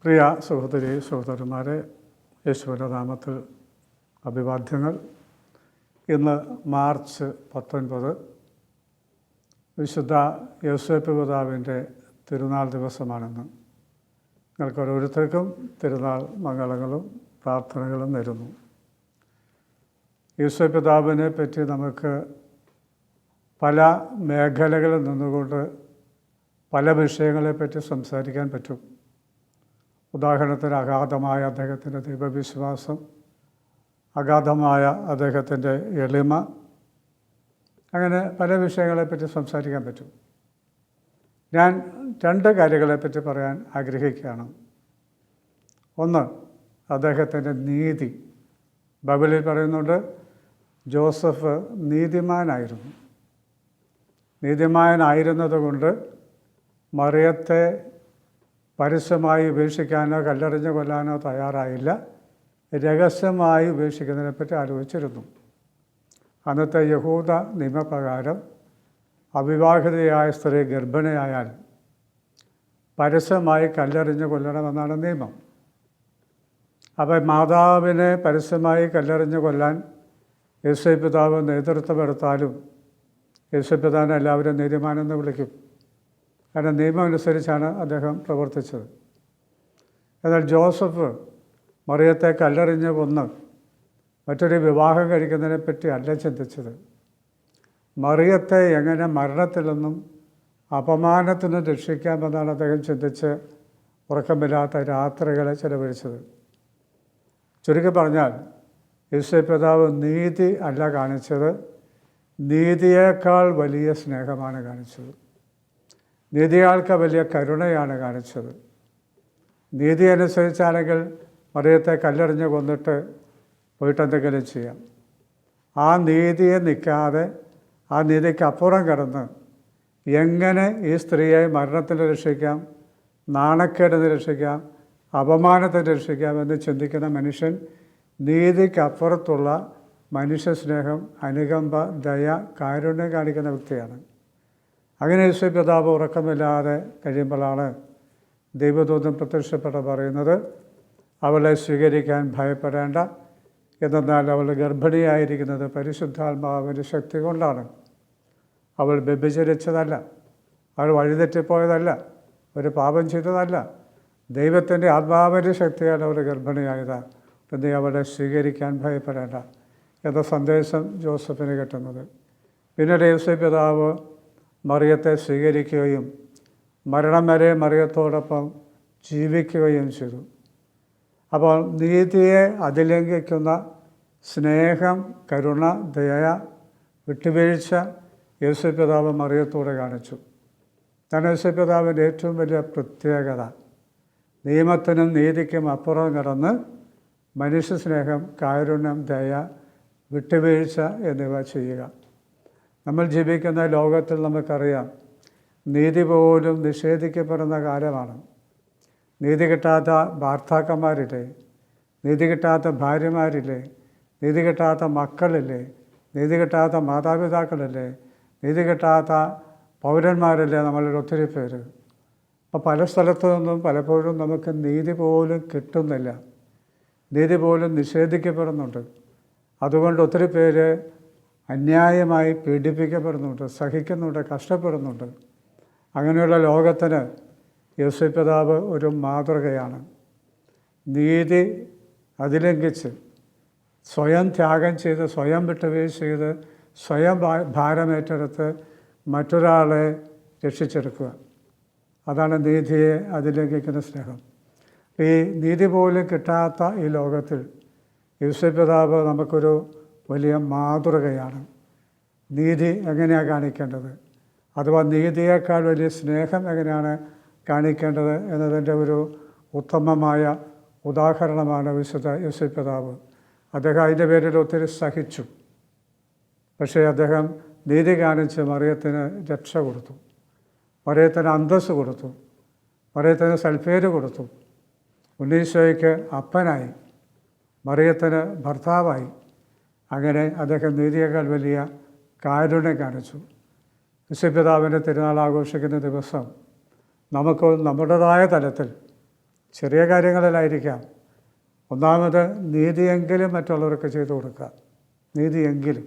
പ്രിയ സഹോദരന്മാരെ, യേശുവിൻ്റെ നാമത്തിൽ അഭിവാദ്യങ്ങൾ. ഇന്ന് മാർച്ച് 19 വിശുദ്ധ യോസേപ്പ് പിതാവിൻ്റെ തിരുനാൾ ദിവസമാണെന്ന് നിങ്ങൾക്ക് ഓരോരുത്തർക്കും തിരുനാൾ മംഗളങ്ങളും പ്രാർത്ഥനകളും നേരുന്നു. യോസേപ്പ് പിതാവിനെ പറ്റി നമുക്ക് പല മേഖലകളിൽ നിന്നുകൊണ്ട് പല വിഷയങ്ങളെപ്പറ്റി സംസാരിക്കാൻ പറ്റും. ഉദാഹരണത്തിന് അഗാധമായ അദ്ദേഹത്തിൻ്റെ ദൈവവിശ്വാസം, അഗാധമായ അദ്ദേഹത്തിൻ്റെ എളിമ, അങ്ങനെ പല വിഷയങ്ങളെപ്പറ്റി സംസാരിക്കാൻ പറ്റും. ഞാൻ രണ്ട് കാര്യങ്ങളെപ്പറ്റി പറയാൻ ആഗ്രഹിക്കുകയാണ്. ഒന്ന്, അദ്ദേഹത്തിൻ്റെ നീതി. ബൈബിളിൽ പറയുന്നുണ്ട് ജോസഫ് നീതിമാനായിരുന്നു. നീതിമാനായിരുന്നത് കൊണ്ട് മറിയത്തെ പരസ്യമായി ഉപേക്ഷിക്കാനോ കല്ലെറിഞ്ഞ് കൊല്ലാനോ തയ്യാറായില്ല. രഹസ്യമായി ഉപേക്ഷിക്കുന്നതിനെപ്പറ്റി ആലോചിച്ചിരുന്നു. അന്നത്തെ യഹൂദ നിയമപ്രകാരം അവിവാഹിതയായ സ്ത്രീ ഗർഭിണിയായാൽ പരസ്യമായി കല്ലെറിഞ്ഞ് കൊല്ലണമെന്നാണ് നിയമം. അപ്പോൾ മാതാവിനെ പരസ്യമായി കല്ലെറിഞ്ഞ് കൊല്ലാൻ യോസേപ്പ് പിതാവ് നേതൃത്വമെടുത്താലും യോസേപ്പ് പിതാവിനെ എല്ലാവരും നീതിമാനെന്ന് വിളിക്കും. കാരണം നിയമം അനുസരിച്ചാണ് അദ്ദേഹം പ്രവർത്തിച്ചത്. എന്നാൽ ജോസഫ് മറിയത്തെ കല്ലെറിഞ്ഞ് കൊന്ന് മറ്റൊരു വിവാഹം കഴിക്കുന്നതിനെപ്പറ്റി അല്ല ചിന്തിച്ചത്. മറിയത്തെ എങ്ങനെ മരണത്തിൽ നിന്നും അപമാനത്തിൽ നിന്നും രക്ഷിക്കാമെന്നാണ് അദ്ദേഹം ചിന്തിച്ച് ഉറക്കമില്ലാത്ത രാത്രികളെ ചെലവഴിച്ചത്. ചുരുക്കി പറഞ്ഞാൽ യോസേപ്പ് പിതാവ് നീതി അല്ല കാണിച്ചത്, നീതിയേക്കാൾ വലിയ സ്നേഹമാണ് കാണിച്ചത്. നീതിയാൾക്ക് വലിയ കരുണയാണ് കാണിച്ചത്. നീതി അനുസരിച്ചാണെങ്കിൽ മറിയത്തെ കല്ലെറിഞ്ഞ് കൊന്നിട്ട് പോയിട്ട് എന്തെങ്കിലും ചെയ്യാം. ആ നീതിയെ നിൽക്കാതെ ആ നീതിക്ക് അപ്പുറം കടന്ന് എങ്ങനെ ഈ സ്ത്രീയെ മരണത്തിൽ രക്ഷിക്കാം, നാണക്കേടിന് രക്ഷിക്കാം, അപമാനത്തിൽ രക്ഷിക്കാം എന്ന് ചിന്തിക്കുന്ന മനുഷ്യൻ നീതിക്കപ്പുറത്തുള്ള മനുഷ്യസ്നേഹം, അനുകമ്പ, ദയ, കാരുണ്യം കാണിക്കുന്ന വ്യക്തിയാണ്. അങ്ങനെ യോസേപ്പ് പിതാവ് ഉറക്കമില്ലാതെ കഴിയുമ്പോഴാണ് ദൈവദൂതൻ പ്രത്യക്ഷപ്പെട്ട് പറയുന്നത്, അവളെ സ്വീകരിക്കാൻ ഭയപ്പെടേണ്ട, എന്നാൽ അവൾ ഗർഭിണിയായിരിക്കുന്നത് പരിശുദ്ധാത്മാവിൻ്റെ ശക്തി കൊണ്ടാണ്. അവൾ വ്യഭിചരിച്ചതല്ല, അവൾ വഴിതെറ്റിപ്പോയതല്ല, ഒരു പാപം ചെയ്തതല്ല, ദൈവത്തിൻ്റെ ആത്മാവിൻ്റെ ശക്തിയാണ് അവൾ ഗർഭിണിയായത്. നീ അവളെ സ്വീകരിക്കാൻ ഭയപ്പെടേണ്ട എന്ന സന്ദേശം ജോസഫിന് കിട്ടുന്നത്. പിന്നീട് യോസേപ്പ് പിതാവ് മറിയത്തെ സ്വീകരിക്കുകയും മരണം വരെ മറിയത്തോടൊപ്പം ജീവിക്കുകയും ചെയ്തു. അപ്പോൾ നീതിയെ അതിലംഘിക്കുന്ന സ്നേഹം, കരുണ, ദയ, വിട്ടുവീഴ്ച യോസേപ്പ് പിതാവ് മറിയത്തോടെ കാണിച്ചു. തന്നെ യോസേപ്പ് പിതാവിൻ്റെ ഏറ്റവും വലിയ പ്രത്യേകത നിയമത്തിനും നീതിക്കും അപ്പുറം കടന്ന് മനുഷ്യസ്നേഹം, കാരുണ്യം, ദയ, വിട്ടുവീഴ്ച എന്നിവ ചെയ്യുക. നമ്മൾ ജീവിക്കുന്ന ലോകത്തിൽ നമുക്കറിയാം, നീതി പോലും നിഷേധിക്കപ്പെടുന്ന കാലമാണ്. നീതി കിട്ടാത്ത ഭർത്താക്കന്മാരില്ലേ, നീതി കിട്ടാത്ത ഭാര്യമാരില്ലേ, നീതി കിട്ടാത്ത മക്കളില്ലേ, നീതി കിട്ടാത്ത മാതാപിതാക്കളില്ലേ, നീതി കിട്ടാത്ത പൗരന്മാരില്ലേ, നമ്മളിൽ ഒത്തിരി പേര്. അപ്പോൾ പല സ്ഥലത്തു നിന്നും പലപ്പോഴും നമുക്ക് നീതി പോലും കിട്ടുന്നില്ല, നീതി പോലും നിഷേധിക്കപ്പെടുന്നുണ്ട്. അതുകൊണ്ട് ഒത്തിരി പേര് അന്യായമായി പീഡിപ്പിക്കപ്പെടുന്നുണ്ട്, സഹിക്കുന്നുണ്ട്, കഷ്ടപ്പെടുന്നുണ്ട്. അങ്ങനെയുള്ള ലോകത്തിന് യോസേപ്പ് പിതാവ് ഒരു മാതൃകയാണ്. നീതി അതിലംഘിച്ച് സ്വയം ത്യാഗം ചെയ്ത്, സ്വയം വിട്ടുവീഴ്ച ചെയ്ത്, സ്വയം ഭാരമേറ്റെടുത്ത് മറ്റൊരാളെ രക്ഷിച്ചെടുക്കുക. അതാണ് നീതിയെ അതിലംഘിക്കുന്ന സ്നേഹം. ഈ നീതി പോലും കിട്ടാത്ത ഈ ലോകത്തിൽ യോസേപ്പ് പിതാവ് നമുക്കൊരു വലിയ മാതൃകയാണ്. നീതി എങ്ങനെയാണ് കാണിക്കേണ്ടത്, അഥവാ നീതിയേക്കാൾ വലിയ സ്നേഹം എങ്ങനെയാണ് കാണിക്കേണ്ടത് എന്നതിൻ്റെ ഒരു ഉത്തമമായ ഉദാഹരണമാണ് വിശുദ്ധ യോസേപ്പ് പിതാവ്. അദ്ദേഹം അതിൻ്റെ പേരിൽ ഒത്തിരി സഹിച്ചു. പക്ഷേ അദ്ദേഹം നീതി കാണിച്ച് മറിയത്തിന് രക്ഷ കൊടുത്തു, മറിയത്തിന് അന്തസ്സ് കൊടുത്തു, മറിയത്തിന് സൽപ്പേര് കൊടുത്തു. ഉണ്ണീശോയ്ക്ക് അപ്പനായി, മറിയത്തിന് ഭർത്താവായി. അങ്ങനെ അദ്ദേഹം നീതിയേക്കാൾ വലിയ കാരുണ്യം കാണിച്ചു. യേശുപിതാവിൻ്റെ തിരുനാൾ ആഘോഷിക്കുന്ന ദിവസം നമുക്ക് നമ്മുടേതായ തലത്തിൽ ചെറിയ കാര്യങ്ങളിലായിരിക്കാം. ഒന്നാമത് നീതിയെങ്കിലും മറ്റുള്ളവർക്ക് ചെയ്തു കൊടുക്കുക. നീതിയെങ്കിലും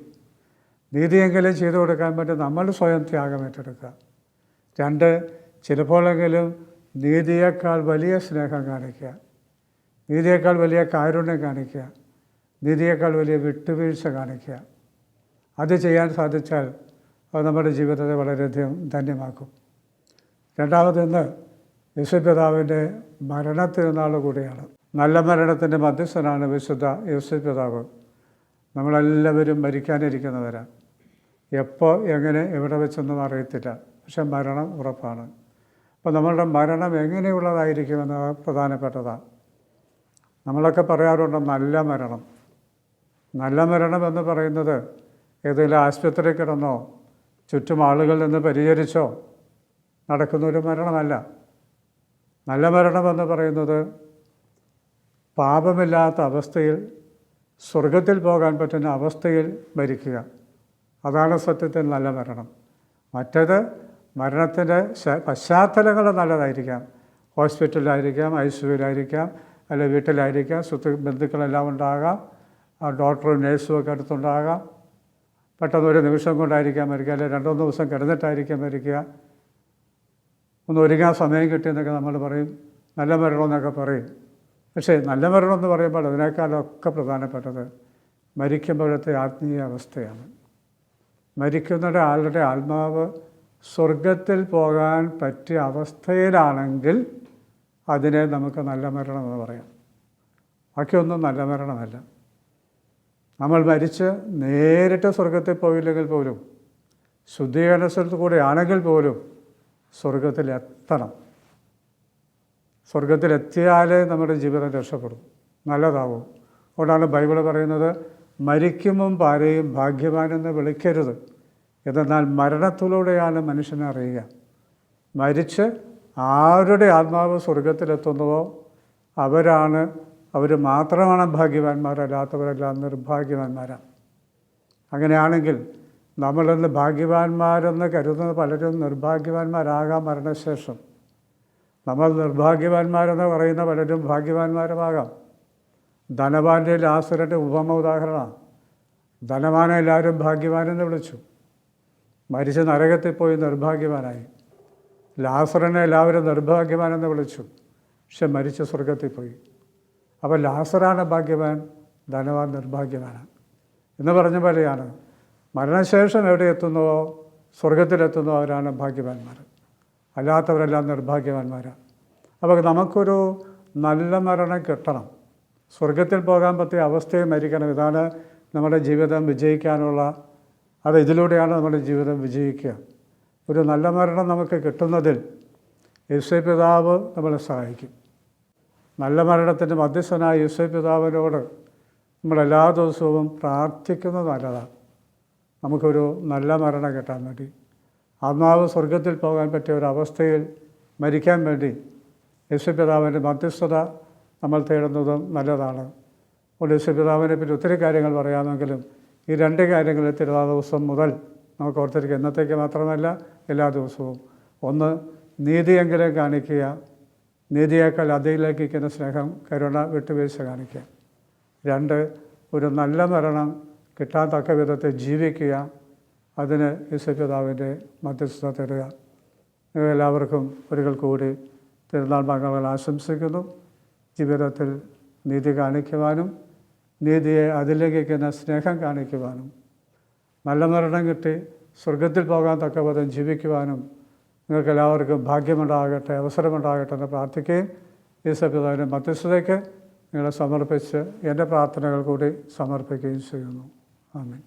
ചെയ്തു കൊടുക്കാൻ വേണ്ടി നമ്മൾ സ്വയം ത്യാഗം ഏറ്റെടുക്കുക. 2, ചിലപ്പോഴെങ്കിലും നീതിയേക്കാൾ വലിയ സ്നേഹം കാണിക്കുക, നീതിയേക്കാൾ വലിയ കാരുണ്യം കാണിക്കുക, നീതിയേക്കാൾ വലിയ വിട്ടുവീഴ്ച കാണിക്കുക. അത് ചെയ്യാൻ സാധിച്ചാൽ അത് നമ്മുടെ ജീവിതത്തെ വളരെയധികം ധന്യമാക്കും. രണ്ടാമതെന്ന് യേശുപിതാവിൻ്റെ മരണത്തിരുന്നാൾ കൂടിയാണ്. നല്ല മരണത്തിൻ്റെ മധ്യസ്ഥനാണ് വിശുദ്ധ യേശുപിതാവ്. നമ്മളെല്ലാവരും മരിക്കാനിരിക്കുന്നവരാണ്. എപ്പോൾ, എങ്ങനെ, എവിടെ വെച്ചൊന്നും അറിയത്തില്ല. പക്ഷെ മരണം ഉറപ്പാണ്. അപ്പോൾ നമ്മളുടെ മരണം എങ്ങനെയുള്ളതായിരിക്കുമെന്നത് പ്രധാനപ്പെട്ടതാണ്. നമ്മളൊക്കെ പറയാറുണ്ട് നല്ല മരണം എന്ന് പറയുന്നത് ഏതെങ്കിലും ആശുപത്രി കിടന്നോ ചുറ്റും ആളുകളിൽ നിന്ന് പരിചരിച്ചോ നടക്കുന്നൊരു മരണമല്ല. നല്ല മരണമെന്ന് പറയുന്നത് പാപമില്ലാത്ത അവസ്ഥയിൽ സ്വർഗത്തിൽ പോകാൻ പറ്റുന്ന അവസ്ഥയിൽ മരിക്കുക. അതാണ് സത്യത്തിൽ നല്ല മരണം. മറ്റേത് മരണത്തിൻ്റെ പശ്ചാത്തലങ്ങൾ നല്ലതായിരിക്കാം. ഹോസ്പിറ്റലിലായിരിക്കാം, ICUവിലായിരിക്കാം, അല്ലെങ്കിൽ വീട്ടിലായിരിക്കാം, ബന്ധുക്കളെല്ലാം ഉണ്ടാകാം, ഡോക്ടറും നേഴ്സും ഒക്കെ അടുത്തുണ്ടാകാം. പെട്ടെന്ന് ഒരു നിമിഷം കൊണ്ടായിരിക്കാം മരിക്കുക, അല്ലെങ്കിൽ 2-3 ദിവസം കിടന്നിട്ടായിരിക്കാം മരിക്കുക. ഒന്ന് ഒരുങ്ങാൻ സമയം കിട്ടിയെന്നൊക്കെ നമ്മൾ പറയും, നല്ല മരണമെന്നൊക്കെ പറയും. പക്ഷേ നല്ല മരണമെന്ന് പറയുമ്പോൾ അതിനേക്കാളൊക്കെ പ്രധാനപ്പെട്ടത് മരിക്കുമ്പോഴത്തെ ആത്മീയ അവസ്ഥയാണ്. മരിക്കുന്ന ആളുടെ ആത്മാവ് സ്വർഗത്തിൽ പോകാൻ പറ്റിയ അവസ്ഥയിലാണെങ്കിൽ അതിനെ നമുക്ക് നല്ല മരണമെന്ന് പറയാം. ബാക്കിയൊന്നും നല്ല മരണമല്ല. നമ്മൾ മരിച്ച് നേരിട്ട് സ്വർഗത്തിൽ പോയില്ലെങ്കിൽ പോലും, ശുദ്ധീകരണ സ്ഥലത്ത് കൂടെ ആണെങ്കിൽ പോലും സ്വർഗത്തിലെത്തണം. സ്വർഗത്തിലെത്തിയാലേ നമ്മുടെ ജീവിതം രക്ഷപ്പെടും, നല്ലതാവും. അതുകൊണ്ടാണ് ബൈബിൾ പറയുന്നത്, മരിക്കുമ്പം ആരെയും ഭാഗ്യവാനെന്ന് വിളിക്കരുത്, എന്നാൽ മരണത്തിലൂടെയാണ് മനുഷ്യനെ അറിയുക. മരിച്ച് ആരുടെ ആത്മാവ് സ്വർഗത്തിലെത്തുന്നുവോ അവർ മാത്രമാണ് ഭാഗ്യവാന്മാരല്ലാത്തവരെല്ലാം നിർഭാഗ്യവാന്മാരാണ്. അങ്ങനെയാണെങ്കിൽ നമ്മളിന്ന് ഭാഗ്യവാന്മാരെന്ന് കരുതുന്ന പലരും നിർഭാഗ്യവാന്മാരാകാം മരണശേഷം. നമ്മൾ നിർഭാഗ്യവാന്മാരെന്ന് പറയുന്ന പലരും ഭാഗ്യവാന്മാരുമാകാം. ധനവാൻ്റെ ലാസറിൻ്റെ ഉപമ ഉദാഹരണമാണ്. ധനവാനെ എല്ലാവരും ഭാഗ്യവാനെന്ന് വിളിച്ചു, മരിച്ച് നരകത്തിൽ പോയി നിർഭാഗ്യവാനായി. ലാസറിനെ എല്ലാവരും നിർഭാഗ്യവാനെന്ന് വിളിച്ചു, പക്ഷെ മരിച്ച് സ്വർഗത്തിൽ പോയി. അപ്പോൾ ലാസറാണ് ഭാഗ്യവാൻ, ധനവാൻ നിർഭാഗ്യവാനാണ് എന്ന് പറഞ്ഞ പോലെയാണ്. മരണശേഷം എവിടെ എത്തുന്നുവോ, സ്വർഗത്തിലെത്തുന്നോ അവരാണ് ഭാഗ്യവാന്മാർ, അല്ലാത്തവരെല്ലാം നിർഭാഗ്യവാന്മാരാണ്. അപ്പോൾ നമുക്കൊരു നല്ല മരണം കിട്ടണം, സ്വർഗത്തിൽ പോകാൻ പറ്റിയ അവസ്ഥയെ മരിക്കണം. ഇതാണ് നമ്മുടെ ജീവിതം വിജയിക്കാനുള്ള, ഇതിലൂടെയാണ് നമ്മുടെ ജീവിതം വിജയിക്കുക. ഒരു നല്ല മരണം നമുക്ക് കിട്ടുന്നതിൽ യേശുപിതാവ് നമ്മളെ സഹായിക്കും. നല്ല മരണത്തിൻ്റെ മധ്യസ്ഥനായ യേശുപിതാവിനോട് നമ്മളെല്ലാ ദിവസവും പ്രാർത്ഥിക്കുന്നത് നല്ലതാണ്. നമുക്കൊരു നല്ല മരണം കിട്ടാൻ വേണ്ടി, ആത്മാവ് സ്വർഗത്തിൽ പോകാൻ പറ്റിയ ഒരവസ്ഥയിൽ മരിക്കാൻ വേണ്ടി യേശുപിതാവിൻ്റെ മധ്യസ്ഥത നമ്മൾ തേടുന്നതും നല്ലതാണ്. അപ്പോൾ യേശുപിതാവിനെ പറ്റി ഒത്തിരി കാര്യങ്ങൾ പറയാമെങ്കിലും ഈ 2 കാര്യങ്ങൾ തിരുനാൾ ദിവസം മുതൽ നമുക്ക് ഓർത്തിരിക്കുക. ഇന്നത്തേക്ക് മാത്രമല്ല, എല്ലാ ദിവസവും. 1, നീതിയെങ്കിലും കാണിക്കുക, നീതിയേക്കാൾ അതിലേക്കിക്കുന്ന സ്നേഹം, കരുണ, വിട്ടുവീഴ്ച കാണിക്കുക. 2, ഒരു നല്ല മരണം കിട്ടാൻ തക്ക വിധത്തിൽ ജീവിക്കുക, അതിന് യേശുപിതാവിൻ്റെ മധ്യസ്ഥത തേടുക. എല്ലാവർക്കും ഒരിക്കൽ കൂടി തിരുനാൾ മംഗളങ്ങൾ ആശംസിക്കുന്നു. ജീവിതത്തിൽ നീതി കാണിക്കുവാനും നീതിയെ അതിലേക്കിക്കുന്ന സ്നേഹം കാണിക്കുവാനും നല്ല മരണം കിട്ടി സ്വർഗത്തിൽ പോകാൻ തക്ക വിധം ജീവിക്കുവാനും നിങ്ങൾക്കെല്ലാവർക്കും ഭാഗ്യമുണ്ടാകട്ടെ, അവസരമുണ്ടാകട്ടെ എന്ന് പ്രാർത്ഥിക്കുകയും യേശുപിതാവിൻ്റെ മധ്യസ്ഥതയ്ക്ക് നിങ്ങളെ സമർപ്പിച്ച് എൻ്റെ പ്രാർത്ഥനകൾ കൂടി സമർപ്പിക്കുകയും ചെയ്യുന്നു. ആമേൻ.